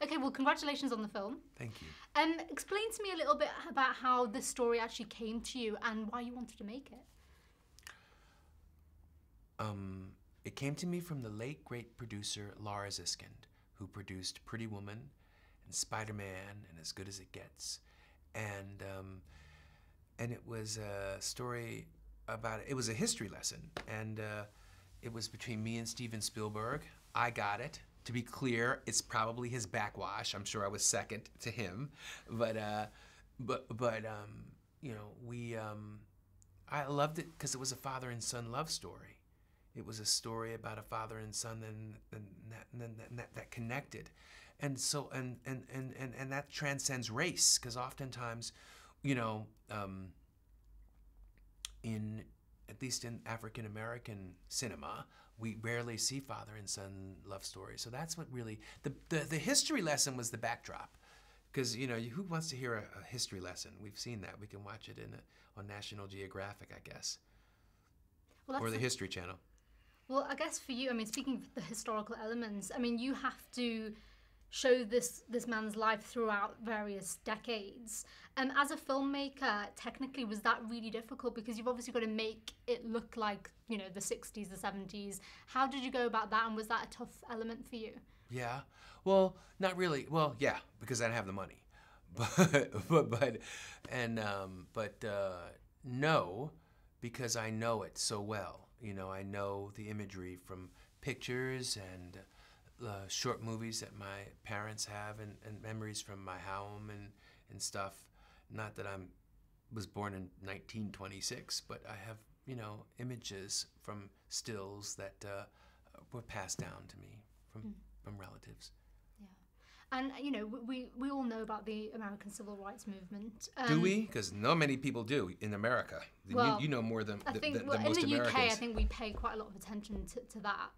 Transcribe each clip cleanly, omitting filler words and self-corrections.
Okay, well, congratulations on the film. Thank you. Explain to me a little bit about how this story actually came to you and why you wanted to make it. It came to me from the late great producer Laura Ziskind, who produced Pretty Woman and Spider-Man and As Good as It Gets, and it was a story about it was a history lesson, and it was between me and Steven Spielberg. I got it. To be clear, it's probably his backwash. I'm sure I was second to him, but you know, I loved it because it was a father and son love story. It was a story about a father and son, and that connected, and so and that transcends race, because oftentimes, you know, in at least in African American cinema, we rarely see father and son love stories. So that's what really the history lesson was the backdrop, because you know, who wants to hear a history lesson? We've seen that. We can watch it on National Geographic, I guess, Well, or the History Channel. Well, I guess for you, I mean, speaking of the historical elements, I mean, you have to show this man's life throughout various decades. As a filmmaker, technically, was that really difficult? Because you've obviously got to make it look like, you know, the 60s, the 70s. How did you go about that, and was that a tough element for you? Yeah, well, not really. Well, yeah, because I didn't have the money, but no, because I know it so well. You know, I know the imagery from pictures and short movies that my parents have, and memories from my home and stuff. Not that I was born in 1926, but I have, you know, images from stills that were passed down to me from relatives. And, you know, we all know about the American Civil Rights Movement. Do we? Because not many people do in America. Well, you know more than I think, most Americans. In the UK, I think we pay quite a lot of attention to that.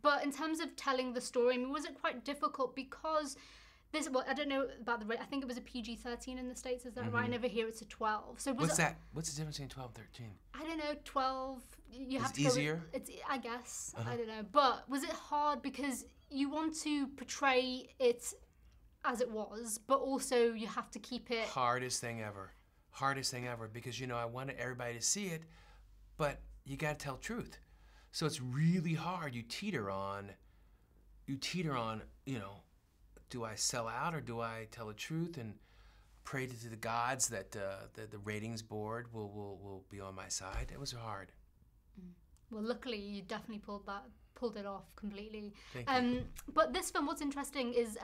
But in terms of telling the story, I mean, was it quite difficult? Because this, well, I don't know about the rate. I think it was a PG-13 in the States, is that right? I never hear it's a 12. So What's that? What's the difference between 12 and 13? I don't know, 12, you have It's to easier? go with, I guess. I don't know. But was it hard because you want to portray it as it was, but also you have to keep it... Hardest thing ever. Hardest thing ever, because, you know, I wanted everybody to see it, but you gotta tell truth. So it's really hard. You teeter on, you know, do I sell out or do I tell the truth and pray to the gods that the ratings board will be on my side? It was hard. Well, luckily you definitely pulled it off completely. Thank you. But this film, what's interesting is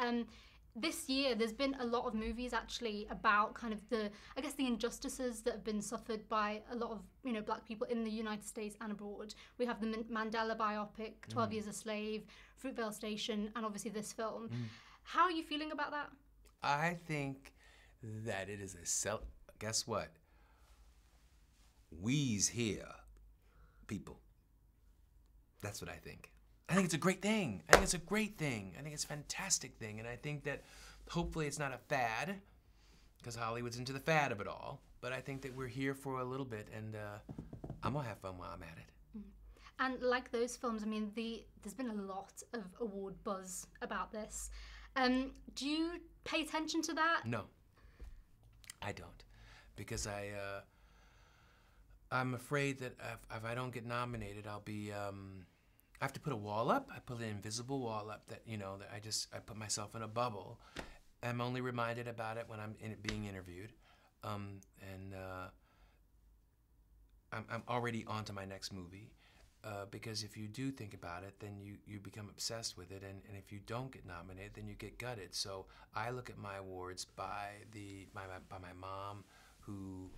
this year there's been a lot of movies actually about kind of the injustices that have been suffered by a lot of, you know, black people in the United States and abroad. We have the Mandela biopic, 12 Years a Slave, Fruitvale Station, and obviously this film. How are you feeling about that? I think that it is guess what? We's here, people. That's what I think. I think it's a great thing. I think it's a great thing. I think it's a fantastic thing. And I think that hopefully it's not a fad, because Hollywood's into the fad of it all. But I think that we're here for a little bit, and I'm gonna have fun while I'm at it. And like those films, I mean, there's been a lot of award buzz about this. Do you pay attention to that? No, I don't, because I'm afraid that if I don't get nominated, I'll be. I have to put a wall up. I put an invisible wall up that, you know, that I put myself in a bubble. I'm only reminded about it when I'm being interviewed, and I'm already on to my next movie. Because if you do think about it, then you become obsessed with it, and if you don't get nominated, then you get gutted. So I look at my awards by my mom, who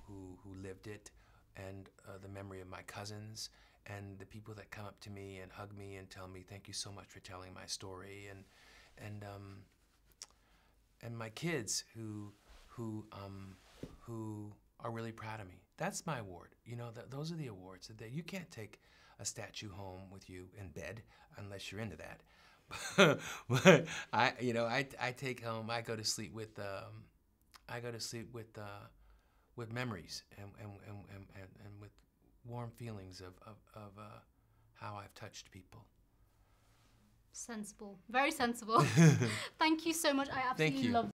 lived it, and the memory of my cousins, and the people that come up to me and hug me and tell me thank you so much for telling my story, and my kids who are really proud of me. That's my award. You know, those are the awards that you can't take a statue home with you in bed unless you're into that. But I take home. I go to sleep with with memories and with warm feelings of how I've touched people. Sensible. Very sensible. Thank you so much. I absolutely you. love